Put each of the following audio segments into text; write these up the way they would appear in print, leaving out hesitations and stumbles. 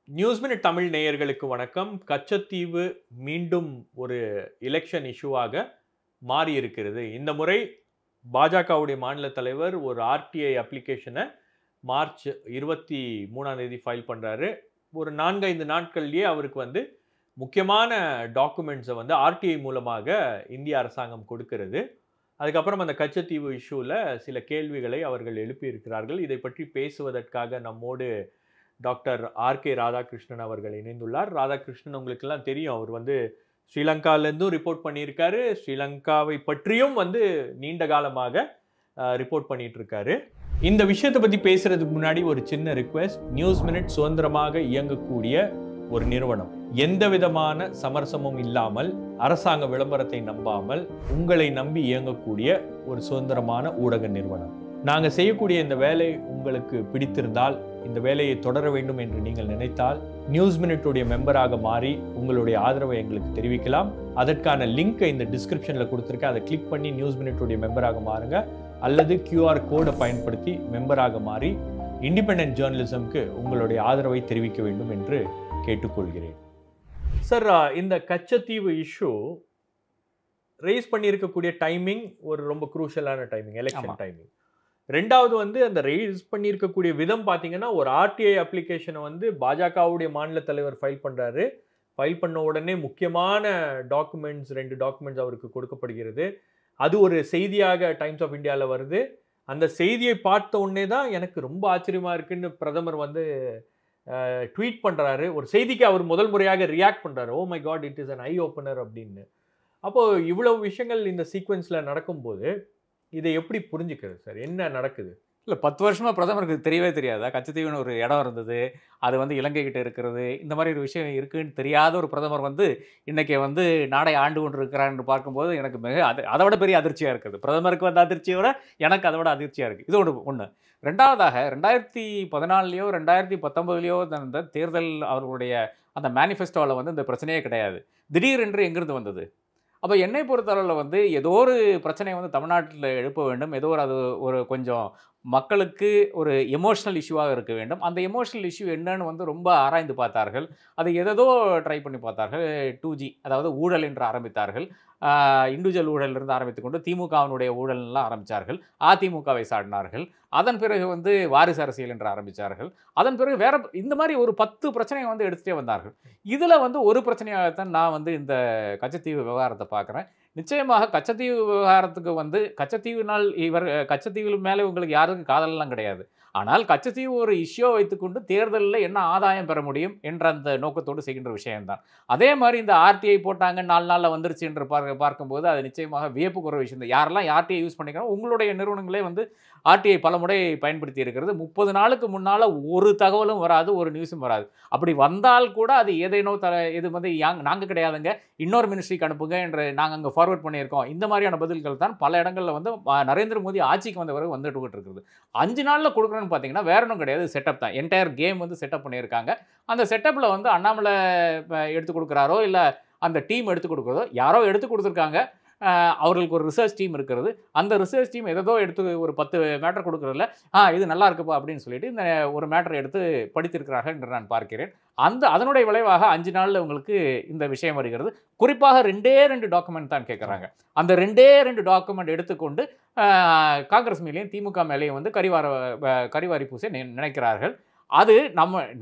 News minute Tamil நேயர்களுக்கு வணக்கம். கச்சத்தீவு மீண்டும் ஒரு எலெக்ஷன் இஷ்யூவாக மாறி இருக்கிறது. இந்த முறை பாஜகவுடைய மாநில தலைவர் ஒரு ஆர்டிஐ அப்ளிகேஷனை மார்ச் 23ஆம் தேதி ஃபைல் பண்றாரு. ஒரு 4-5 நாட்கள்லயே அவருக்கு முக்கியமான டாக்குமெண்ட்ஸை ஆர்டிஐ மூலமாக இந்திய அரசாங்கம் கொடுக்கிறது. அதுக்கப்புறம் அந்த கச்சத்தீவு இஷ்யூல சில கேள்விகளை அவர்கள் எழுப்பியிருக்கிறார்கள். இதை பற்றி பேசுவதற்காக நம்மோடு டாக்டர் ஆர்.கே. ராதாகிருஷ்ணன் அவர்கள் இணைந்துள்ளார். ராதாகிருஷ்ணன் உங்களுக்கெல்லாம் தெரியும். அவர் ஸ்ரீலங்காலேருந்தும் ரிப்போர்ட் பண்ணியிருக்காரு. ஸ்ரீலங்காவை பற்றியும் நீண்ட காலமாக ரிப்போர்ட் பண்ணிட்டு இருக்காரு. இந்த விஷயத்தை பற்றி பேசுறதுக்கு முன்னாடி ஒரு சின்ன ரிக்வெஸ்ட். நியூஸ் மினிட் சுதந்திரமாக இயங்கக்கூடிய ஒரு நிறுவனம். எந்த விதமான சமரசமும் இல்லாமல், அரசாங்க விளம்பரத்தை நம்பாமல், உங்களை நம்பி இயங்கக்கூடிய ஒரு சுதந்திரமான ஊடக நிறுவனம். நாங்கள் செய்யக்கூடிய இந்த வேலை உங்களுக்கு பிடித்திருந்தால், இந்த வேலையை தொடர வேண்டும் என்று நீங்கள் நினைத்தால், நியூஸ் மினிட்டுடைய மெம்பராக மாறி உங்களுடைய ஆதரவை எங்களுக்கு தெரிவிக்கலாம். அதற்கான லிங்கை இந்த டிஸ்கிரிப்ஷனில் கொடுத்துருக்கேன். அதை கிளிக் பண்ணி நியூஸ் மினிட்டுடைய மெம்பராக மாறுங்க. அல்லது QR கோடை பயன்படுத்தி மெம்பராக மாறி இண்டிபெண்டன்ட் ஜேர்னலிசம்க்கு உங்களுடைய ஆதரவை தெரிவிக்க வேண்டும் என்று கேட்டுக்கொள்கிறேன். சார், இந்த கச்சத்தீவு இஷ்யூ ரைஸ் பண்ணியிருக்கக்கூடிய டைமிங் ஒரு ரொம்ப குரூஷியலான டைமிங், எலெக்ஷன் டைமிங். ரெண்டாவது அந்த ரைஸ் பண்ணியிருக்கக்கூடிய விதம் பார்த்தீங்கன்னா, ஒரு ஆர்டிஐ அப்ளிகேஷனை பாஜகவுடைய மாநில தலைவர் ஃபைல் பண்ணுறாரு. ஃபைல் பண்ண உடனே முக்கியமான டாக்குமெண்ட்ஸ் 2 டாக்குமெண்ட்ஸ் அவருக்கு கொடுக்கப்படுகிறது. அது ஒரு செய்தியாக டைம்ஸ் ஆஃப் இந்தியாவில் வருது. அந்த செய்தியை பார்த்த உடனே தான் எனக்கு ரொம்ப ஆச்சரியமாக இருக்குன்னு பிரதமர் ட்வீட் பண்ணுறாரு. ஒரு செய்திக்கு அவர் முதல் முறையாக ரியாக்ட் பண்ணுறாரு. Oh my god, it is an eye opener அப்படின்னு. அப்போது இவ்வளவு விஷயங்கள் இந்த சீக்வன்ஸில் நடக்கும்போது இதை எப்படி புரிஞ்சுக்கிறது சார்? என்ன நடக்குது? இல்லை, 10 வருஷமாக பிரதமருக்கு தெரியவே தெரியாதா? கச்சத்தீவுன்னு ஒரு இடம் இருந்தது, அது இலங்கை கிட்ட இருக்கிறது, இந்த மாதிரி ஒரு விஷயம் இருக்குன்னு தெரியாத ஒரு பிரதமர் இன்றைக்கி நாடை ஆண்டு கொண்டு இருக்கிறான்னு பார்க்கும்போது எனக்கு மிக அதை விட பெரிய அதிர்ச்சியாக இருக்குது. பிரதமருக்கு அதிர்ச்சியை விட எனக்கு அதை விட அதிர்ச்சியாக இருக்குது. இது ஒன்று. ரெண்டாவதாக 2014 2019 அந்த தேர்தல் அவர்களுடைய அந்த மேனிஃபெஸ்டோவில் இந்த பிரச்சனையே கிடையாது. திடீரென்று எங்கிருந்து வந்தது? அப்போ என்னை பொறுத்தளவில் ஏதோ ஒரு பிரச்சனையை தமிழ்நாட்டில் எழுப்ப வேண்டும். ஏதோ அது ஒரு கொஞ்சம் மக்களுக்கு ஒரு எமோஷ்னல் இஷ்யூவாக இருக்க வேண்டும். அந்த எமோஷ்னல் இஷ்யூ என்னன்னு ரொம்ப ஆராய்ந்து பார்த்தார்கள். அது எதோ ட்ரை பண்ணி பார்த்தார்கள். 2G, அதாவது ஊழல் என்று ஆரம்பித்தார்கள். இண்டிவிஜுவல் ஊழலிருந்து ஆரம்பித்துக் கொண்டு திமுகவினுடைய ஊழல்லாம் ஆரம்பித்தார்கள். அதிமுகவை சாடினார்கள். அதன் பிறகு வாரிசு அரசியல் என்று ஆரம்பித்தார்கள். அதன் பிறகு வேற இந்த மாதிரி ஒரு 10 பிரச்சனையை எடுத்துகிட்டே வந்தார்கள். இதில் ஒரு பிரச்சனையாகத்தான் நான் இந்த கச்சத்தீவு விவகாரத்தை பார்க்குறேன். நிச்சயமாக கச்சத்தீவு விவகாரத்துக்கு கச்சத்தீவினால் கச்சத்தீவு மேலே உங்களுக்கு யாருக்கும் காதலெல்லாம் கிடையாது. ஆனால் கச்சத்தீவு ஒரு இஷ்யூ வைத்துக்கொண்டு தேர்தலில் என்ன ஆதாயம் பெற முடியும் என்ற அந்த நோக்கத்தோடு செய்கின்ற விஷயம்தான். அதே மாதிரி இந்த ஆர்டிஐ போட்டாங்க 4 நாளில் வந்துருச்சு என்று பார்க்கும்போது அது நிச்சயமாக வியப்புக்குற விஷயம் தான். யாரெல்லாம் ஆர்டிஐ யூஸ் பண்ணிக்கிறோம், உங்களுடைய நிறுவனங்களே ஆர்டிஐ பல முறை பயன்படுத்தி இருக்கிறது. 30 நாளுக்கு முன்னால் ஒரு தகவலும் வராது, ஒரு நியூஸும் வராது. அப்படி வந்தால் கூட அது ஏதேனோ இது நாங்கள் கிடையாதுங்க, இன்னொரு மினிஸ்ட்ரிக்கு அனுப்புங்க என்று நாங்கள் அங்கே ஃபார்வர்ட் பண்ணியிருக்கோம். இந்த மாதிரியான பதில்கள் தான் பல இடங்களில் நரேந்திர மோடி ஆட்சிக்கு வந்த பிறகு வந்துட்டு இருக்குது. 5 நாளில் கொடுக்குறேன்னு பார்த்தீங்கன்னா வேற ஒன்றும் கிடையாது, செட்டப் தான். என்டையர் கேம் செட்டப் பண்ணியிருக்காங்க. அந்த செட்டப்பில் அண்ணாமலை எடுத்து கொடுக்குறாரோ இல்லை அந்த டீம் எடுத்து கொடுக்குறதோ, யாரோ எடுத்து கொடுத்துருக்காங்க. அவர்களுக்கு ஒரு ரிசர்ச் டீம் இருக்கிறது. அந்த ரிசர்ச் டீம் எதோ எடுத்து ஒரு 10 மேட்டர் கொடுக்குறதில்ல, இது நல்லா இருக்குப்பா அப்படின்னு சொல்லிட்டு இந்த ஒரு மேட்டரை எடுத்து படித்திருக்கிறார்கள் என்று நான் பார்க்கிறேன். அதனுடைய விளைவாக 5 நாளில் உங்களுக்கு இந்த விஷயம் வருகிறது. குறிப்பாக 2 டாக்குமெண்ட் தான் கேட்குறாங்க. அந்த 2 டாக்குமெண்ட் எடுத்துக்கொண்டு காங்கிரஸ் மேலேயும் திமுக மேலேயும் கரிவாரி பூசை நினைக்கிறார்கள். அது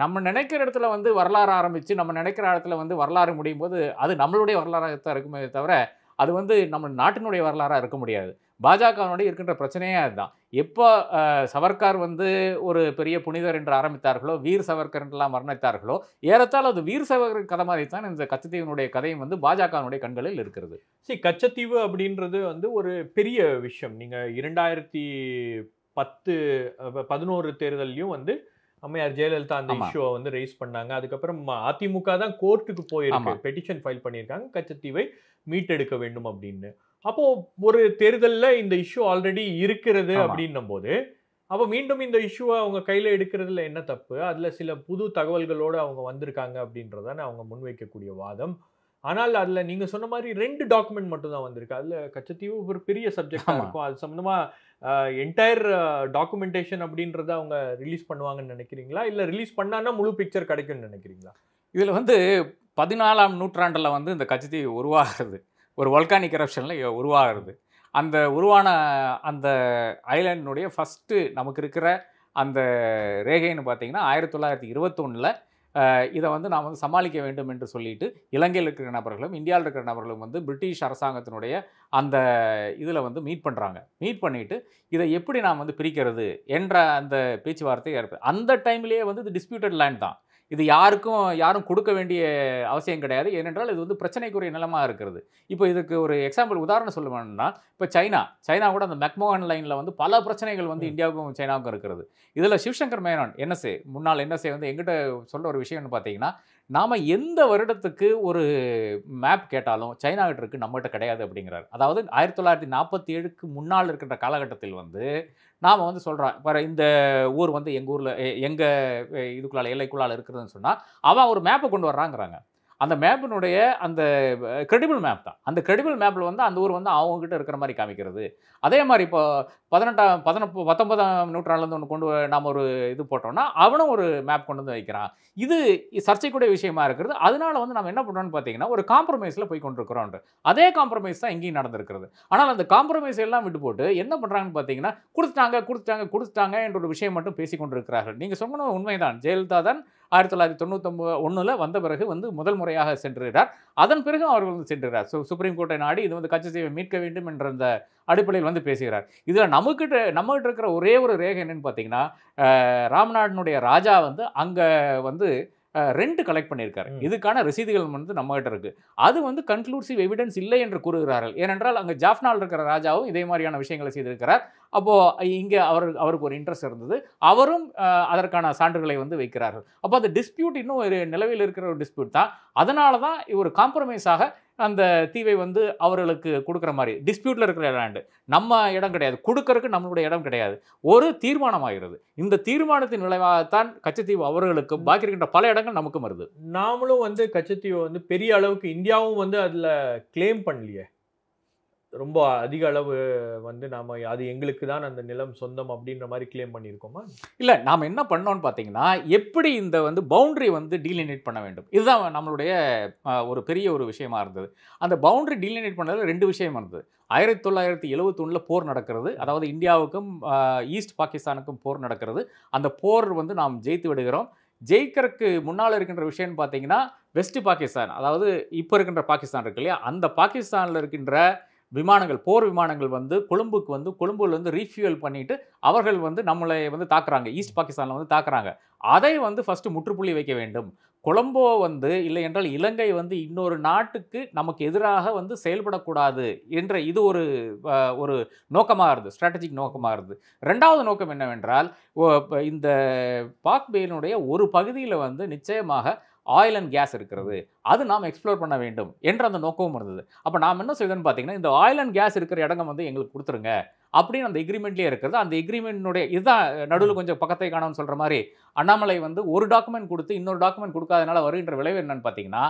நம்ம நினைக்கிற இடத்துல வரலாறு ஆரம்பித்து நம்ம நினைக்கிற இடத்துல வரலாறு முடியும் போது அது நம்மளுடைய வரலாறாக தான் இருக்குமே தவிர அது நம்ம நாட்டினுடைய வரலாறாக இருக்க முடியாது. பாஜகவினுடைய இருக்கின்ற பிரச்சனையே அதுதான். எப்போ சவர்கார் ஒரு பெரிய புனிதர் என்று ஆரம்பித்தார்களோ, வீர் சவர்கர் என்றெல்லாம் வர்ணித்தார்களோ, ஏறத்தாழ அது வீர் சவர்கர் கதை மாதிரி தான் இந்த கச்சத்தீவினுடைய கதையும் பாஜகவினுடைய கண்களில் இருக்கிறது. கச்சத்தீவு அப்படின்றது ஒரு பெரிய விஷயம். நீங்கள் 2010 11 தேர்தலையும் அம்மையார் ஜெயலலிதா அந்த இஷ்யூவை ரைஸ் பண்ணாங்க. அதுக்கப்புறம் அதிமுக தான் கோர்ட்டுக்கு போயிருக்கு, பெட்டிஷன் ஃபைல் பண்ணியிருக்காங்க கச்சத்தீவை மீட்டெடுக்க வேண்டும் அப்படின்னு. அப்போ ஒரு தேர்தலில் இந்த இஷ்யூ ஆல்ரெடி இருக்கிறது அப்படின்னும் போது அப்போ மீண்டும் இந்த இஷ்யூவை அவங்க கையில் எடுக்கிறதுல என்ன தப்பு? அதில் சில புது தகவல்களோடு அவங்க வந்திருக்காங்க அப்படின்றதானே அவங்க முன்வைக்கக்கூடிய வாதம். ஆனால் அதுல நீங்க சொன்ன மாதிரி 2 டாக்குமெண்ட் மட்டும் தான் வந்திருக்கு. அதுல கச்சத்தீவு ஒரு பெரிய சப்ஜெக்ட்டா ஆமா. இருக்கும். அது சம்பந்தமா என்டையர் டாக்குமெண்டேஷன் அப்படின்றத அவங்க ரிலீஸ் பண்ணுவாங்கன்னு நினைக்கிறீங்களா? இல்ல ரிலீஸ் பண்ணான்னா முழு பிக்சர் கிடைக்கும்னு நினைக்கிறீங்களா? இதுல வந்து 14ஆம் நூற்றாண்டுல வந்து இந்த கச்சத்தீவு உருவாகிறது. ஒரு வோல்கானிக் எரப்ஷன்ல உருவாகிறது. அந்த உருவான அந்த ஐலேண்டினுடைய ஃபர்ஸ்ட்டு நமக்கு இருக்கிற அந்த ரேகைன்னு பார்த்தீங்கன்னா, 1921ல இத வந்து நாம் வந்து சமாளிக்க வேண்டும் என்று சொல்லிட்டு, இலங்கையில இருக்கிற நபர்களும், இந்தியாவில இருக்கிற நபர்களும் வந்து பிரிட்டிஷ் அரசாங்கத்தினுடைய அந்த இதில வந்து மீட் பண்றாங்க. மீட் பண்ணிட்டு, இத எப்படி நாம் வந்து பிரிக்கிறது என்ற அந்த பேச்சுவார்த்தை அந்த டைம்லேயே வந்து இது டிஸ்பியூட்டட் லேண்ட் தான். இது யாரும் கொடுக்க வேண்டிய அவசியம் கிடையாது. ஏனென்றால் இது வந்து பிரச்சனைக்குரிய நிலமா இருக்கிறது. இப்போ இதுக்கு ஒரு எக்ஸாம்பிள் உதாரணம் சொல்ல வேணும்னா, இப்போ சைனா கூட அந்த மெக்மோகன் லைன்ல வந்து பல பிரச்சனைகள் வந்து ம். இந்தியாவுக்கும் சைனாவுக்கும் இருக்கிறது. இதில சிவசங்கர் மேனன் என்எஸ்ஏ முன்னாள் என்எஸ்ஏ வந்து என்கிட்ட சொல்ற ஒரு விஷயம்னு பார்த்தீங்கன்னா, நாம எந்த வருடத்துக்கு ஒரு மேப் கேட்டாலும் சைனா கிட்ட இருக்கு, நம்மகிட்ட கிடையாது அப்படிங்கிறாரு. அதாவது 1947க்கு முன்னால் இருக்கின்ற காலகட்டத்தில் வந்து நாம வந்து சொல்றோம். பாரு இந்த ஊர் வந்து எங்க ஊர்ல எங்க இதுக்குள்ளால எல்லைக்குள்ளால இருக்குதுன்னு சொன்னா, அவன் ஒரு மேப்ப கொண்டு வர்றாங்கிறாங்க. அந்த மேப்பினுடைய அந்த கிரெடிபிள் மேப் தான். அந்த கிரெடிபிள் மேப்ல வந்து அந்த ஊர் வந்து அவங்க கிட்ட இருக்கிற மாரி காமிக்கிறது. அதே மாரி இப்போ 19ஆம் நூற்றாண்டுலேருந்து ஒண்ணு நாம ஒரு இது போட்டோம்னா, அவனும் ஒரு மேப் கொண்டு வந்து வைக்கிறான். இது சர்ச்சைக்குரிய விஷயமா இருக்கிறது. அதனால வந்து நம்ம என்ன பண்றோம்னு பார்த்தீங்கன்னா, ஒரு காம்ப்ரமைஸ்ல போய் கொண்டிருக்கிறோம். அதே காம்ப்ரமைஸ் தான் இங்கேயும் நடந்திருக்கிறது. ஆனால் அந்த காம்ப்ரமைஸ் எல்லாம் விட்டு போட்டு என்ன பண்றாங்கன்னு பார்த்தீங்கன்னா, குடுத்துட்டாங்க என்ற ஒரு விஷயம் மட்டும் பேசிக் கொண்டிருக்கிறார்கள். நீங்க சொன்னது உண்மைதான். ஜெயலலிதா தான் 1999ல வந்த பிறகு வந்து முதல் முறையாக சென்றுகிறார். அதன் பிறகு அவர்கள் வந்து சென்றுகிறார். சுப்ரீம் கோர்ட்டை நாடி இது வந்து கச்சத்தீவை மீட்க வேண்டும் என்ற அந்த அடிப்படையில் வந்து பேசுகிறார். இதுல நம்மகிட்ட இருக்கிற ஒரே ஒரு ரேகை என்னன்னு பார்த்தீங்கன்னா, ராம்நாட்டினுடைய ராஜா வந்து அங்க வந்து ரெண்ட் கலெக்ட் பண்ணியிருக்காரு. ம். இதுக்கான ரசீதுகள் வந்து நம்மகிட்ட இருக்கு. அது வந்து கன்க்ளூசிவ் எவிடன்ஸ் இல்லை என்று கூறுகிறார்கள். ஏனென்றால் அங்க ஜாஃப்னால இருக்கிற ராஜாவும் இதே மாதிரியான விஷயங்களை செய்திருக்கிறார். அப்போ இங்க அவருக்கு ஒரு இன்ட்ரெஸ்ட் இருந்தது. அவரும் அதற்கான சான்றுகளை வந்து வைக்கிறார்கள். அப்போ அந்த டிஸ்பியூட் இன்னும் ஒரு நிலவில் இருக்கிற ஒரு டிஸ்பியூட் தான். அதனால தான் ஒரு காம்ப்ரமைஸாக அந்த தீவை வந்து அவர்களுக்கு குடுக்குற மாரி. டிஸ்பியூட்ல இருக்கிற லேண்ட். நம்ம இடம் கிடையாது. குடுக்கறக்கு நம்மளுடைய இடம் கிடையாது. ஒரு தீர்மானமாகிறது. இந்த தீர்மானத்தின் விளைவாகத்தான் கச்சத்தீவு அவர்களுக்கும், பாக்கி இருக்கின்ற பல இடங்கள் நமக்கும் வருது. நாமளும் வந்து கச்சத்தீவ வந்து பெரிய அளவுக்கு இந்தியாவும் வந்து அதுல கிளைம் பண்ணலையே. ரொம்ப அதிக அளவு வந்து நாம அது எங்களுக்கு தான் அந்த நிலம் சொந்தம் அப்படின்ற மாரி கிளைம் பண்ணியிருக்கோமா? இல்ல நாம என்ன பண்ணோம்னு பார்த்தீங்கன்னா, எப்படி இந்த வந்து பவுண்டரி வந்து டீலிமிட் பண்ண வேண்டும். இதுதான் நம்மளுடைய ஒரு பெரிய ஒரு விஷயமா இருந்தது. அந்த பவுண்டரி டீலிமிட் பண்ணதுல 2 விஷயம் இருந்தது. 1971ல போர் நடக்கிறது. அதாவது இந்தியாவுக்கும் ஈஸ்ட் பாகிஸ்தானுக்கும் போர் நடக்கிறது. அந்த போர் வந்து நாம் ஜெயித்து விடுகிறோம். ஜெயிக்கிறதுக்கு முன்னால இருக்கின்ற விஷயம்னு பார்த்தீங்கன்னா, வெஸ்ட் பாகிஸ்தான் அதாவது இப்ப இருக்கின்ற பாகிஸ்தான் இருக்கு இல்லையா? அந்த பாகிஸ்தான்ல இருக்கின்ற போர் விமானங்கள் வந்து கொழும்புல வந்து ரீஃபியூயல் பண்ணிட்டு அவர்கள் வந்து நம்மளை வந்து தாக்குறாங்க. ஈஸ்ட் பாகிஸ்தான்ல வந்து தாக்குறாங்க. அதை வந்து ஃபர்ஸ்ட் முற்றுப்புள்ளி வைக்க வேண்டும். கொலம்போ வந்து இல்லை என்றால் இலங்கை வந்து இன்னொரு நாட்டுக்கு நமக்கு எதிராக வந்து செயல்படக்கூடாது என்ற இது ஒரு நோக்கமா இருந்தது. ஸ்ட்ராட்டஜிக் நோக்கமா இருந்தது. 2வது நோக்கம் என்னவென்றால், இந்த பாக் பேயினுடைய ஒரு பகுதியில வந்து நிச்சயமாக ஆயில் அண்ட் கேஸ் இருக்கிறது. அது நாம் எக்ஸ்ப்ளோர் பண்ண வேண்டும் என்ற அந்த நோக்கமும் இருந்தது. அப்ப நாம் என்ன செய்தோம்னு பார்த்தீங்கன்னா, இந்த ஆயில் அண்ட் கேஸ் இருக்கிற இடம் வந்து எங்களுக்கு குடுத்துருங்க. அப்படின்னு அந்த எக்ரீமெண்ட்லயே இருக்கிறது. அந்த எக்ரீமெண்ட்னுடைய இதுதான் நடுவுல கொஞ்சம் பக்கத்தை காணோம்னு சொல்ற மாரி, அண்ணாமலை வந்து ஒரு டாக்குமெண்ட் குடுத்து, இன்னொரு டாக்குமெண்ட் குடுக்காதனால வருகின்ற விளைவு என்னன்னு பார்த்தீங்கன்னா,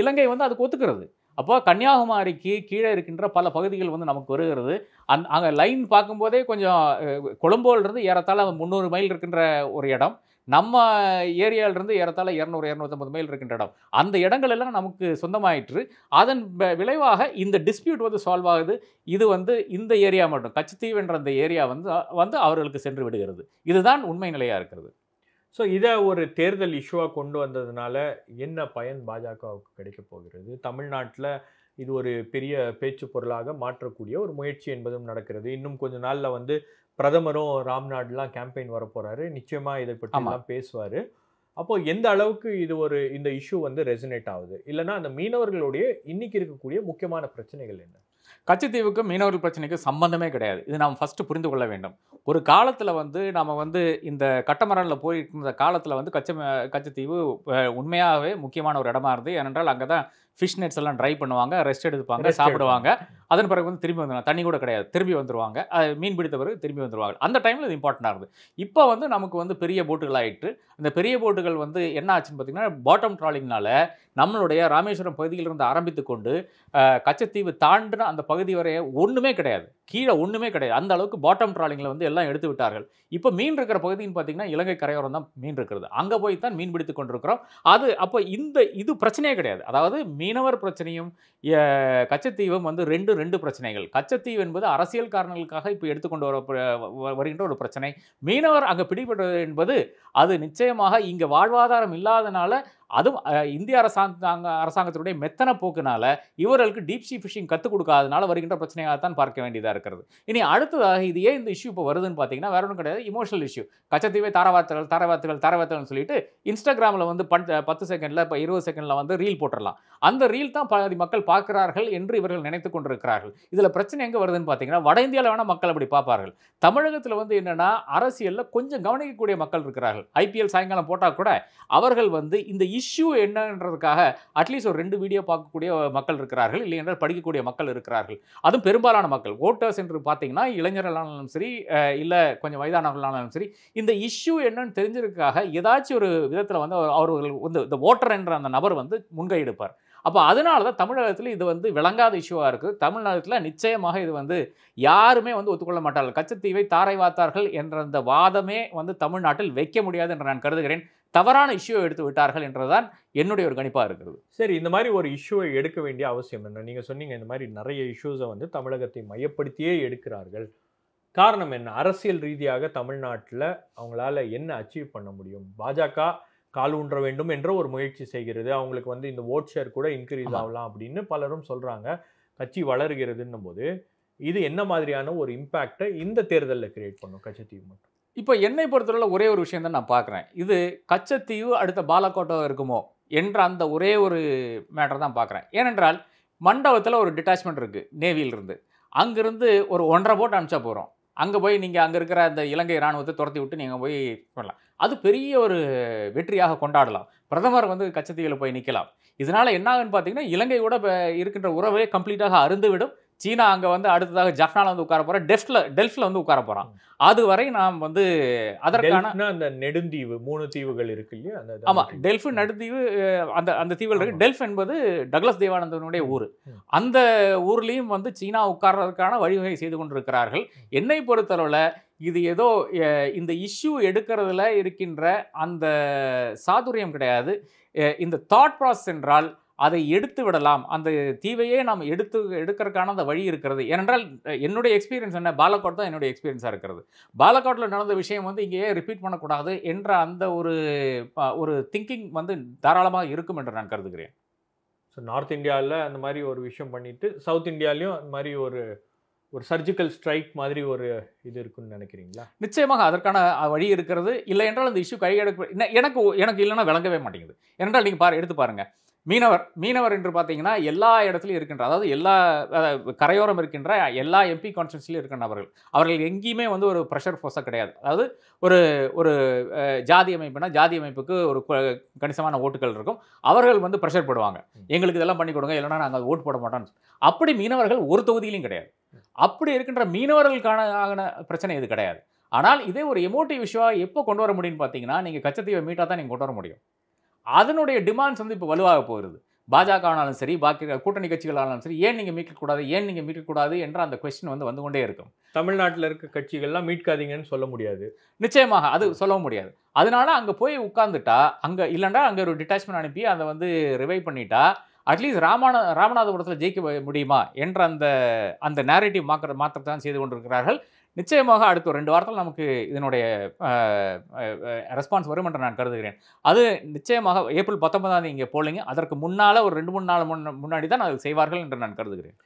இலங்கை வந்து அதுக்கு ஒத்துக்கிறது. அப்போ கன்னியாகுமரிக்கு கீழே இருக்கின்ற பல பகுதிகள் வந்து நமக்கு வருகிறது. அங்க லைன் பார்க்கும்போதே கொஞ்சம் கொழும்போலிருந்து ஏறத்தாழ 300 மைல் இருக்கின்ற ஒரு இடம். நம்ம ஏரியாவிலிருந்து ஏறத்தாழ 200, 250 மைல் இருக்கின்ற இடம். அந்த இடங்கள் எல்லாம் நமக்கு சொந்தமாயிற்று. அதன் விளைவாக இந்த டிஸ்பியூட் வந்து சால்வ் ஆகுது. இது வந்து இந்த ஏரியா மட்டும் கச்சத்தீவு என்ற அந்த ஏரியா வந்து அவர்களுக்கு சென்று விடுகிறது. இதுதான் உண்மை நிலையா இருக்கிறது. ஸோ இத ஒரு தேர்தல் இஷ்யூவா கொண்டு வந்ததுனால என்ன பயன் பாஜகவுக்கு கிடைக்கப் போகிறது? தமிழ்நாட்டுல இது ஒரு பெரிய பேச்சு பொருளாக மாற்றக்கூடிய ஒரு முயற்சி என்பதும் நடக்கிறது. இன்னும் கொஞ்ச நாள்ல வந்து பிரதமரும் ராம்நாட்லாம் கேம்பெயின் வரப்போறாரு. நிச்சயமா இதை ஆமா. பற்றிலாம் பேசுவாரு. அப்போ எந்த அளவுக்கு இந்த இஷ்யூ வந்து ரெசனேட் ஆகுது? இல்லன்னா அந்த மீனவர்களுடைய இன்னைக்கு இருக்கக்கூடிய முக்கியமான பிரச்சனைகள் என்ன? கச்சத்தீவுக்கும் மீனவர்கள் பிரச்சனைக்கும் சம்பந்தமே கிடையாது. இது நாம் ஃபர்ஸ்ட் புரிந்து கொள்ள வேண்டும். ஒரு காலத்துல வந்து நாம வந்து இந்த கட்டமரல்ல போயிருந்த காலத்துல வந்து கச்சத்தீவு உண்மையாவே முக்கியமான ஒரு இடமா இருந்தது. ஏனென்றால் அங்க தான் ஃபிஷ் நெட்ஸ் எல்லாம் ட்ரை பண்ணுவாங்க, ரெஸ்ட் எடுப்பாங்க, சாப்பிடுவாங்க. அதன் பிறகு வந்து திரும்பி வந்துருவாங்க. தண்ணி கூட கிடையாது. திரும்பி வந்துருவாங்க. மீன் பிடித்த பிறகு திரும்பி வந்துருவாங்க. அந்த டைம்ல இது இம்பார்ட்டன்ட்டா இருந்தது. இப்போ வந்து நமக்கு வந்து பெரிய போட்டுகள் ஆயிட்டு, அந்த பெரிய போட்டுகள் வந்து என்ன ஆச்சுன்னு பார்த்தீங்கன்னா, பாட்டம் ட்ராலிங்னால நம்மளுடைய ராமேஸ்வரம் பகுதியிலிருந்து ஆரம்பித்துக் கொண்டு கச்சத்தீவு தாண்டின அந்த பகுதி வரை ஒண்ணுமே கிடையாது. கீழ ஒண்ணுமே கிடையாது. அந்த அளவுக்கு பாட்டம் ட்ராலிங்ல வந்து எல்லாம் எடுத்து விட்டார்கள். இப்ப மீன் இருக்கிற பகுதின்னு பார்த்தீங்கன்னா, இலங்கை கரையோரம் தான் மீன் இருக்கிறது. அங்க போய் தான் மீன் பிடித்துக் கொண்டிருக்கிறோம். அப்ப இது பிரச்சனையே கிடையாது. அதாவது மீனவர் பிரச்சனையும் கச்சத்தீவும் வந்து 2 பிரச்சனைகள். கச்சத்தீவு என்பது அரசியல் காரணங்களுக்காக இப்ப எடுத்துக்கொண்டு வருகின்ற ஒரு பிரச்சனை. மீனவர் அங்க பிடிபடுவது என்பது அது நிச்சயமாக இங்க வாழ்வாதாரம் இல்லாதனால, அதுவும் இந்திய அரசாங்கத்தினுடைய மெத்தன போக்குனால இவர்களுக்கு டீப் சீ ஃபிஷிங் கத்துக் கொடுக்காதனால வருகின்ற பிரச்சனையாகத்தான் பார்க்க வேண்டியதா இருக்கிறது. இனி அடுத்ததாக இது ஏன் இந்த இஷ்யூ இப்போ வருதுன்னு பார்த்தீங்கன்னா, வேற ஒன்றும் கிடையாது, இமோஷனல் இஷ்யூ. கச்சத்தீவை தாரவாத்துகள்னு சொல்லிட்டு இன்ஸ்டாகிராமில் வந்து 10 செகண்ட்ல, இப்போ 20 செகண்ட்ல வந்து ரீல் போட்டுடலாம். அந்த ரீல் தான் பாதி மக்கள் பார்க்கிறார்கள் என்று இவர்கள் நினைத்துக் கொண்டிருக்கிறார்கள். இதுல பிரச்சனை எங்க வருதுன்னு பார்த்தீங்கன்னா, வட இந்தியாவில் வேணா மக்கள் அப்படி பார்ப்பார்கள். தமிழகத்தில் வந்து என்னன்னா, அரசியல்ல கொஞ்சம் கவனிக்கக்கூடிய மக்கள் இருக்கிறார்கள். ஐபிஎல் சாயங்காலம் போட்டா கூட அவர்கள் வந்து இந்த இஷ்யூ என்னன்றதுக்காக அட்லீஸ்ட் ஒரு 2 வீடியோ பார்க்கக்கூடிய மக்கள் இருக்கிறார்கள், இல்லை என்றால் படிக்கக்கூடிய மக்கள் இருக்கிறார்கள். அதுவும் பெரும்பாலான மக்கள் ஓட்டர்ஸ் என்று பார்த்தீங்கன்னா, இளைஞர்களானாலும் சரி, இல்லை கொஞ்சம் வயதானவர்களானாலும் சரி, இந்த இஷ்யூ என்னன்னு தெரிஞ்சிருக்காக ஏதாச்சும் ஒரு விதத்தில் வந்து அவர்கள் வந்து இந்த ஓட்டர் என்ற அந்த நபர் வந்து முன்கை எடுப்பார். அப்போ அதனால தான் தமிழகத்தில் இது வந்து விளங்காத இஷ்யூவாக இருக்குது. தமிழ்நாட்டில் நிச்சயமாக இது வந்து யாருமே வந்து ஒத்துக்கொள்ள மாட்டார்கள். கச்சத்தீவை தாரை வார்த்தார்கள் என்ற அந்த வாதமே வந்து தமிழ்நாட்டில் வைக்க முடியாது என்று நான் கருதுகிறேன். தவறான இஷ்யூ எடுத்து விட்டார்கள் என்றுதான் என்னுடைய ஒரு கணிப்பாக இருக்கிறது. சரி, இந்த மாதிரி ஒரு இஷ்யூவை எடுக்க வேண்டிய அவசியம் என்ன? நீங்க சொன்னீங்க இந்த மாதிரி நிறைய இஷ்யூஸை வந்து தமிழகத்தை மையப்படுத்தியே எடுக்கிறார்கள். காரணம் என்ன? அரசியல் ரீதியாக தமிழ்நாட்டில் அவங்களால என்ன அச்சீவ் பண்ண முடியும்? பாஜக கால் ஊன்ற வேண்டும் என்ற ஒரு முயற்சி செய்கிறது. அவங்களுக்கு வந்து இந்த ஓட் ஷேர் கூட இன்க்ரீஸ் ஆகலாம் அப்படின்னு பலரும் சொல்றாங்க. கட்சி வளர்கிறதுன்னும் போது இது என்ன மாதிரியான ஒரு இம்பாக்டை இந்த தேர்தலில் கிரியேட் பண்ணும் கச்சத்தீவு மட்டும்? இப்போ என்னை பொறுத்தவரை ஒரே ஒரு விஷயம் தான் நான் பார்க்குறேன். இது கச்சத்தீவு அடுத்த பாலக்கோட்டை இருக்குமோ என்ற அந்த ஒரே ஒரு மேட்டர் தான் பார்க்குறேன். ஏனென்றால் மண்டபத்தில் ஒரு டிட்டாச்மெண்ட் இருக்குது நேவியிலிருந்து. அங்கிருந்து ஒரு 1.5 போட் அனுப்பிச்சா போகிறோம். அங்கே போய் நீங்கள் அங்கே இருக்கிற அந்த இலங்கை இராணுவத்தை துரத்தி விட்டு நீங்கள் போய் பண்ணலாம். அது பெரிய ஒரு வெற்றியாக கொண்டாடலாம். பிரதமர் வந்து கச்சத்தீவில் போய் நிற்கலாம். இதனால் என்ன ஆகுன்னு பார்த்தீங்கன்னா, இலங்கையோட இருக்கின்ற உறவே கம்ப்ளீட்டாக அருந்துவிடும். சீனா அங்கே வந்து அடுத்ததாக ஜஃப்னால வந்து உட்கார போகிறான், டெல்ஃபில் வந்து உட்கார போகிறான். அதுவரை நாம் வந்து அதற்கான அந்த நெடுந்தீவு 3 தீவுகள் இருக்கு இல்லையா? ஆமாம், டெல்ஃபு நடுத்தீவு, அந்த தீவில் இருக்கு. டெல்ஃப் என்பது டக்ளஸ் தேவானந்தனுடைய ஊர். அந்த ஊர்லேயும் வந்து சீனா உட்கார்றதுக்கான வழிவகை செய்து கொண்டிருக்கிறார்கள். என்னை பொறுத்தளவில் இது ஏதோ இந்த இஷ்யூ எடுக்கிறதுல இருக்கின்ற அந்த சாதுரியம் கிடையாது. இந்த தாட் ப்ராசஸ் என்றால் அதை எடுத்து விடலாம், அந்த தீவையே நாம் எடுக்கிறதுக்கான அந்த வழி இருக்கிறது. ஏனென்றால் என்னுடைய எக்ஸ்பீரியன்ஸ் என்ன, பாலக்கோட் தான் என்னுடைய எக்ஸ்பீரியன்ஸாக இருக்கிறது. பாலக்கோட்டில் நடந்த விஷயம் வந்து இங்கேயே ரிப்பீட் பண்ணக்கூடாது என்ற அந்த ஒரு திங்கிங் வந்து தாராளமாக இருக்கும் என்று நான் கருதுகிறேன். ஸோ நார்த் இந்தியாவில் அந்த மாதிரி ஒரு விஷயம் பண்ணிட்டு சவுத் இந்தியாலையும் அந்த மாதிரி ஒரு சர்ஜிக்கல் ஸ்ட்ரைக் மாதிரி ஒரு இது இருக்குன்னு நினைக்கிறீங்களா? நிச்சயமாக அதற்கான வழி இருக்கிறது. இல்லை என்றால் அந்த இஷ்யூ எனக்கு இல்லைன்னா விளங்கவே மாட்டேங்குது. ஏனென்றால் நீங்கள் எடுத்து பாருங்கள், மீனவர் என்று பார்த்தீங்கன்னா எல்லா இடத்துலையும் இருக்கின்ற, அதாவது எல்லா கரையோரம் இருக்கின்ற எல்லா எம்பி கான்ஸ்டிட்யூன்சிலையும் இருக்கின்ற அவர்கள் எங்கேயுமே வந்து ஒரு ப்ரெஷர் ஃபோர்ஸாக கிடையாது. அதாவது ஒரு ஜாதி அமைப்புனா ஜாதி அமைப்புக்கு ஒரு கணிசமான ஓட்டுகள் இருக்கும். அவர்கள் வந்து ப்ரெஷர் போடுவாங்க, எங்களுக்கு இதெல்லாம் பண்ணி கொடுங்க, இல்லைன்னா நாங்கள் ஓட்டு போட மாட்டோம்னு. அப்படி மீனவர்கள் ஒரு தொகுதியிலையும் கிடையாது. அப்படி இருக்கின்ற மீனவர்களுக்கான பிரச்சனை இது கிடையாது. ஆனால் இதே ஒரு எமோட்டிவ் இஷ்யூவாக எப்போ கொண்டு வர முடியும்னு பார்த்தீங்கன்னா, நீங்கள் கச்சத்தீவை மீட்டாக தான் நீங்கள் கொண்டு வர முடியும். அதனுடைய டிமாண்ட்ஸ் வந்து இப்போ வலுவாக போகிறது. பாஜக ஆனாலும் சரி, பாக்கி கூட்டணி கட்சிகள் ஆனாலும் சரி, ஏன் நீங்கள் மீட்கக்கூடாது என்ற அந்த கொஸ்டின் வந்து கொண்டே இருக்கும். தமிழ்நாட்டில் இருக்க கட்சிகள்லாம் மீட்காதீங்கன்னு சொல்ல முடியாது. நிச்சயமாக அது சொல்ல முடியாது. அதனால அங்கே போய் உட்கார்ந்துட்டா, அங்கே இல்லைன்னா அங்கே ஒரு டிட்டாச்மெண்ட் அனுப்பி அதை வந்து ரிவைவ் பண்ணிட்டா, அட்லீஸ்ட் ராமநாதபுரத்தில் ஜெயிக்க முடியுமா என்ற அந்த நேரேட்டிவ் மாற்றத்தை தான் செய்து கொண்டிருக்கிறார்கள். நிச்சயமாக அடுத்த 2 வாரத்தில் நமக்கு இதனுடைய ரெஸ்பான்ஸ் வரும் என்று நான் கருதுகிறேன். அது நிச்சயமாக ஏப்ரல் 19 இங்கே போலிங்க. அதற்கு முன்னால் ஒரு 2-3 நாள் முன்னாடி தான் அதை செய்வார்கள் என்று நான் கருதுகிறேன்.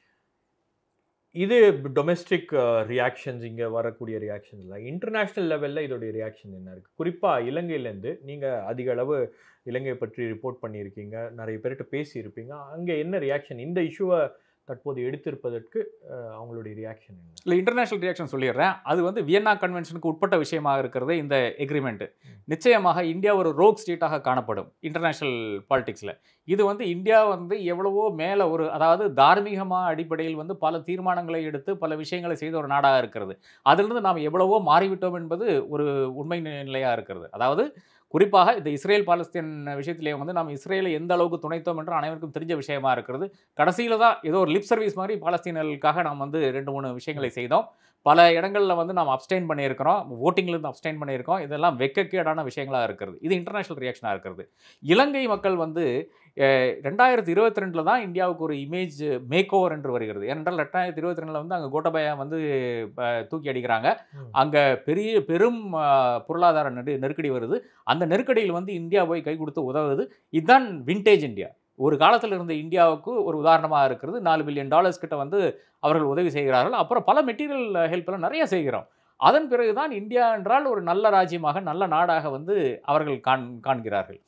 இது டொமெஸ்டிக் ரியாக்ஷன்ஸ், இங்கே வரக்கூடிய ரியாக்ஷன்ஸ் இல்லை. இன்டர்நேஷ்னல் லெவலில் இதோடைய ரியாக்ஷன் என்ன இருக்குது? குறிப்பாக இலங்கையிலேருந்து நீங்கள் அதிக அளவு இலங்கை பற்றி ரிப்போர்ட் பண்ணியிருக்கீங்க, நிறைய பேர்கிட்ட பேசியிருப்பீங்க. அங்கே என்ன ரியாக்ஷன்? இந்த இஷ்யூவை தற்போது எடுத்திருப்பதற்கு அவங்களுடைய ரியாக்ஷன் என்ன? இல்லை, இன்டர்நேஷனல் ரியாக்ஷன் சொல்லிடுறேன். அது வந்து வியன்னா கன்வென்ஷனுக்கு உட்பட்ட விஷயமாக இருக்கிறது இந்த எக்ரிமெண்ட். நிச்சயமாக இந்தியா ஒரு ரோக் ஸ்டேட்டாக காணப்படும் இன்டர்நேஷனல் பாலிடிக்ஸில். இது வந்து இந்தியா வந்து எவ்வளவோ மேலே ஒரு, அதாவது தார்மீகமாக அடிப்படையில் வந்து பல தீர்மானங்களை எடுத்து பல விஷயங்களை செய்த ஒரு நாடாக இருக்கிறது. அதிலிருந்து நாம் எவ்வளவோ மாறிவிட்டோம் என்பது ஒரு உண்மை நிலையாக இருக்கிறது. அதாவது குறிப்பாக இந்த இஸ்ரேல் பாலஸ்தீன் விஷயத்திலே வந்து நாம் இஸ்ரேலை எந்த அளவுக்கு துணைத்தோம் என்று அனைவருக்கும் தெரிஞ்ச விஷயமா இருக்கிறது. கடைசியில் தான் ஏதோ ஒரு லிப் சர்வீஸ் மாதிரி பாலஸ்தீனர்களுக்காக நாம் வந்து 2-3 விஷயங்களை செய்தோம். பல இடங்களில் வந்து நாம் அப்ஸ்டெயின் பண்ணியிருக்கிறோம், ஓட்டிங்லேருந்து அப்ஸ்டெயின் பண்ணியிருக்கோம். இதெல்லாம் வெட்கக்கேடான விஷயங்களாக இருக்கிறது. இது இன்டர்நேஷனல் ரியாக்ஷனாக இருக்கிறது. இலங்கை மக்கள் வந்து 2022 தான் இந்தியாவுக்கு ஒரு இமேஜ் மேக் ஓவர் என்று வருகிறது. ஏனென்றால் 2022 வந்து அங்கே கோட்டபாயா வந்து தூக்கி அடிக்கிறாங்க. அங்கே பெரும் பொருளாதார நெருக்கடி வருது. அந்த நெருக்கடியில் வந்து இந்தியா போய் கை கொடுத்து உதவுது. இதுதான் விண்டேஜ் இந்தியா. ஒரு காலத்தில் இருந்த இந்தியாவுக்கு ஒரு உதாரணமாக இருக்கிறது. $4 பில்லியன் கிட்ட வந்து அவர்கள் உதவி செய்கிறார்கள். அப்புறம் பல மெட்டீரியல் ஹெல்ப்லாம் நிறைய செய்கிறோம். அதன் பிறகுதான் இந்தியா என்றால் ஒரு நல்ல ராஜ்யமாக, நல்ல நாடாக வந்து அவர்கள் காண்கிறார்கள்.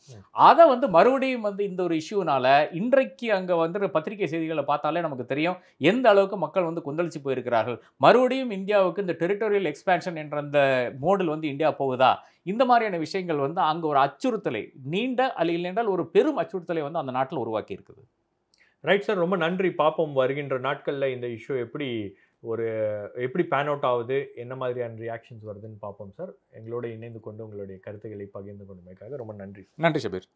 அதை வந்து மறுபடியும் வந்து இந்த ஒரு இஷ்யூனால இன்றைக்கு அங்கே வந்து பத்திரிகை செய்திகளை பார்த்தாலே நமக்கு தெரியும் எந்த அளவுக்கு மக்கள் வந்து கொந்தளிச்சு போயிருக்கிறார்கள். மறுபடியும் இந்தியாவுக்கு இந்த டெரிட்டோரியல் எக்ஸ்பேன்ஷன் என்ற அந்த மோடில் வந்து இந்தியா போகுதா, இந்த மாதிரியான விஷயங்கள் வந்து அங்கே ஒரு அச்சுறுத்தலை, நீண்ட அல்ல இல்லைன்றால் ஒரு பெரும் அச்சுறுத்தலை வந்து அந்த நாட்டில் உருவாக்கி இருக்குது. ரைட் சார், ரொம்ப நன்றி. பார்ப்போம் வருகின்ற நாட்களில் இந்த இஷ்யூ எப்படி பேன் அவுட் ஆகுது, என்ன மாதிரியான ரியாக்ஷன்ஸ் வருதுன்னு பார்ப்போம் சார். எங்களோட இணைந்து கொண்டு உங்களுடைய கருத்துக்களை பகிர்ந்து கொண்டமைக்காக ரொம்ப நன்றி. நன்றி ஷபீர்.